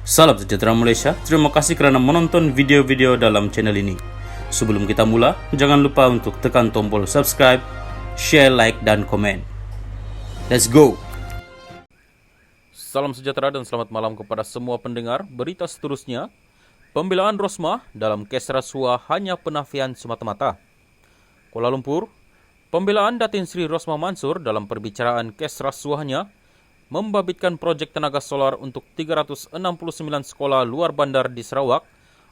Salam sejahtera Malaysia, terima kasih kerana menonton video-video dalam channel ini. Sebelum kita mula, jangan lupa untuk tekan tombol subscribe, share, like, dan komen. Let's go! Salam sejahtera dan selamat malam kepada semua pendengar. Berita seterusnya, pembelaan Rosmah dalam kes rasuah hanya penafian semata-mata. Kuala Lumpur, pembelaan Datin Sri Rosmah Mansor dalam perbicaraan kes rasuahnya membabitkan projek tenaga solar untuk 369 sekolah luar bandar di Sarawak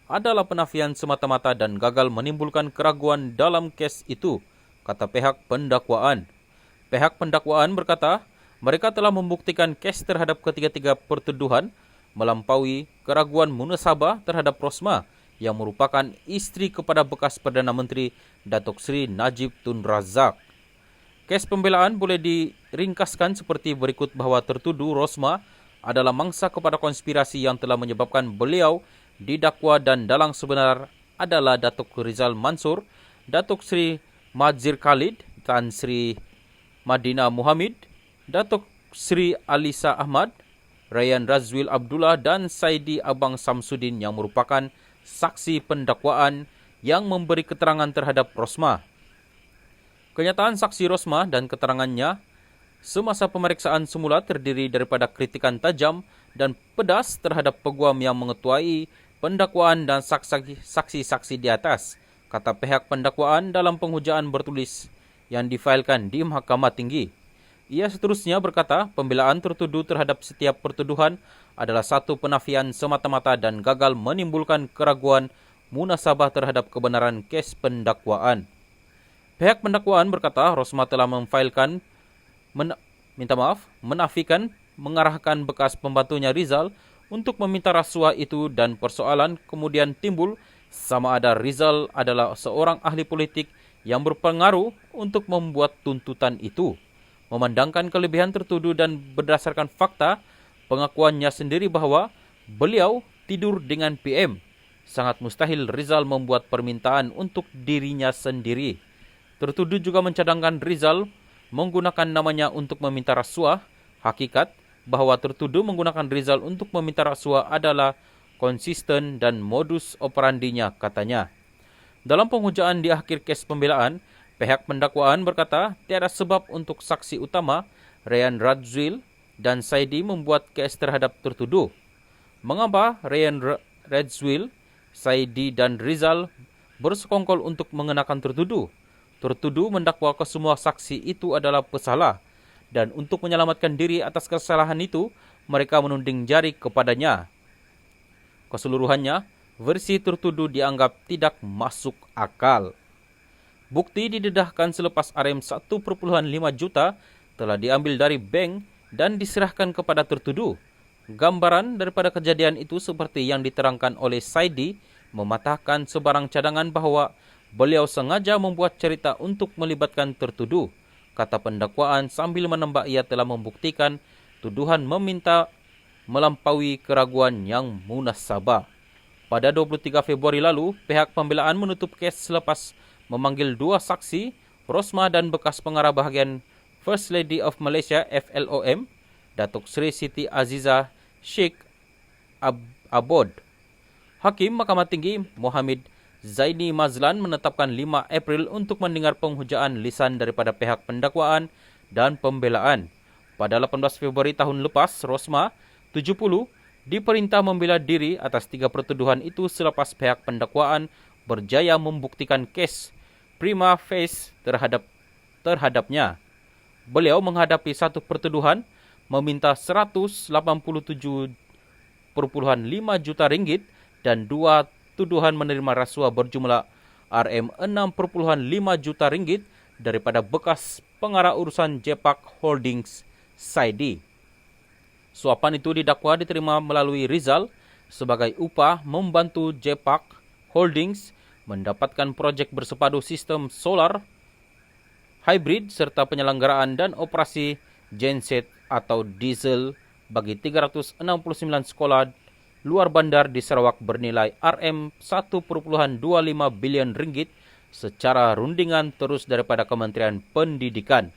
adalah penafian semata-mata dan gagal menimbulkan keraguan dalam kes itu, kata pihak pendakwaan. Pihak pendakwaan berkata, mereka telah membuktikan kes terhadap ketiga-tiga pertuduhan melampaui keraguan munasabah terhadap Rosmah yang merupakan isteri kepada bekas Perdana Menteri Datuk Seri Najib Tun Razak. Kes pembelaan boleh diringkaskan seperti berikut bahawa tertuduh Rosmah adalah mangsa kepada konspirasi yang telah menyebabkan beliau didakwa dan dalang sebenar adalah Datuk Rizal Mansor, Datuk Seri Madzir Khalid, Tan Sri Madina Muhammad, Datuk Sri Alisa Ahmad, Rayyan Razwil Abdullah dan Saidi Abang Samsudin yang merupakan saksi pendakwaan yang memberi keterangan terhadap Rosmah. Kenyataan saksi Rosmah dan keterangannya semasa pemeriksaan semula terdiri daripada kritikan tajam dan pedas terhadap peguam yang mengetuai pendakwaan dan saksi-saksi di atas, kata pihak pendakwaan dalam penghujaan bertulis yang difailkan di Mahkamah Tinggi. Ia seterusnya berkata, pembelaan tertuduh terhadap setiap pertuduhan adalah satu penafian semata-mata dan gagal menimbulkan keraguan munasabah terhadap kebenaran kes pendakwaan. Pihak pendakwaan berkata Rosmah telah menafikan mengarahkan bekas pembantunya Rizal untuk meminta rasuah itu dan persoalan kemudian timbul sama ada Rizal adalah seorang ahli politik yang berpengaruh untuk membuat tuntutan itu. Memandangkan kelebihan tertuduh dan berdasarkan fakta pengakuannya sendiri bahawa beliau tidur dengan PM, sangat mustahil Rizal membuat permintaan untuk dirinya sendiri. Tertuduh juga mencadangkan Rizal menggunakan namanya untuk meminta rasuah. Hakikat bahawa tertuduh menggunakan Rizal untuk meminta rasuah adalah konsisten dan modus operandinya, katanya. Dalam penghujaan di akhir kes pembelaan, pihak pendakwaan berkata tiada sebab untuk saksi utama Rayyan Razwil dan Saidi membuat kes terhadap tertuduh. Mengapa Rayyan Razwil, Saidi dan Rizal bersekongkol untuk mengenakan tertuduh? Tertuduh mendakwa kesemua saksi itu adalah pesalah dan untuk menyelamatkan diri atas kesalahan itu, mereka menunding jari kepadanya. Keseluruhannya, versi tertuduh dianggap tidak masuk akal. Bukti didedahkan selepas RM1.5 juta telah diambil dari bank dan diserahkan kepada tertuduh. Gambaran daripada kejadian itu seperti yang diterangkan oleh Saidi mematahkan sebarang cadangan bahawa beliau sengaja membuat cerita untuk melibatkan tertuduh, kata pendakwaan sambil menambah ia telah membuktikan tuduhan meminta melampaui keraguan yang munasabah. Pada 23 Februari lalu, pihak pembelaan menutup kes selepas memanggil dua saksi, Rosmah dan bekas pengarah bahagian First Lady of Malaysia FLOM, Datuk Seri Siti Aziza Sheikh Abod. Hakim Mahkamah Tinggi Mohammed Zaini Mazlan menetapkan 5 April untuk mendengar penghujaan lisan daripada pihak pendakwaan dan pembelaan. Pada 18 Februari tahun lepas, Rosmah, 70, diperintah membela diri atas 3 pertuduhan itu selepas pihak pendakwaan berjaya membuktikan kes prima facie terhadapnya. Beliau menghadapi satu pertuduhan meminta 187.5 juta ringgit dan 2 tuduhan menerima rasuah berjumlah RM6.5 juta ringgit daripada bekas pengarah urusan Jepak Holdings Saidi. Suapan itu didakwa diterima melalui Rizal sebagai upah membantu Jepak Holdings mendapatkan projek bersepadu sistem solar hybrid serta penyelenggaraan dan operasi genset atau diesel bagi 369 sekolah luar bandar di Sarawak bernilai RM1.25 bilion ringgit secara rundingan terus daripada Kementerian Pendidikan.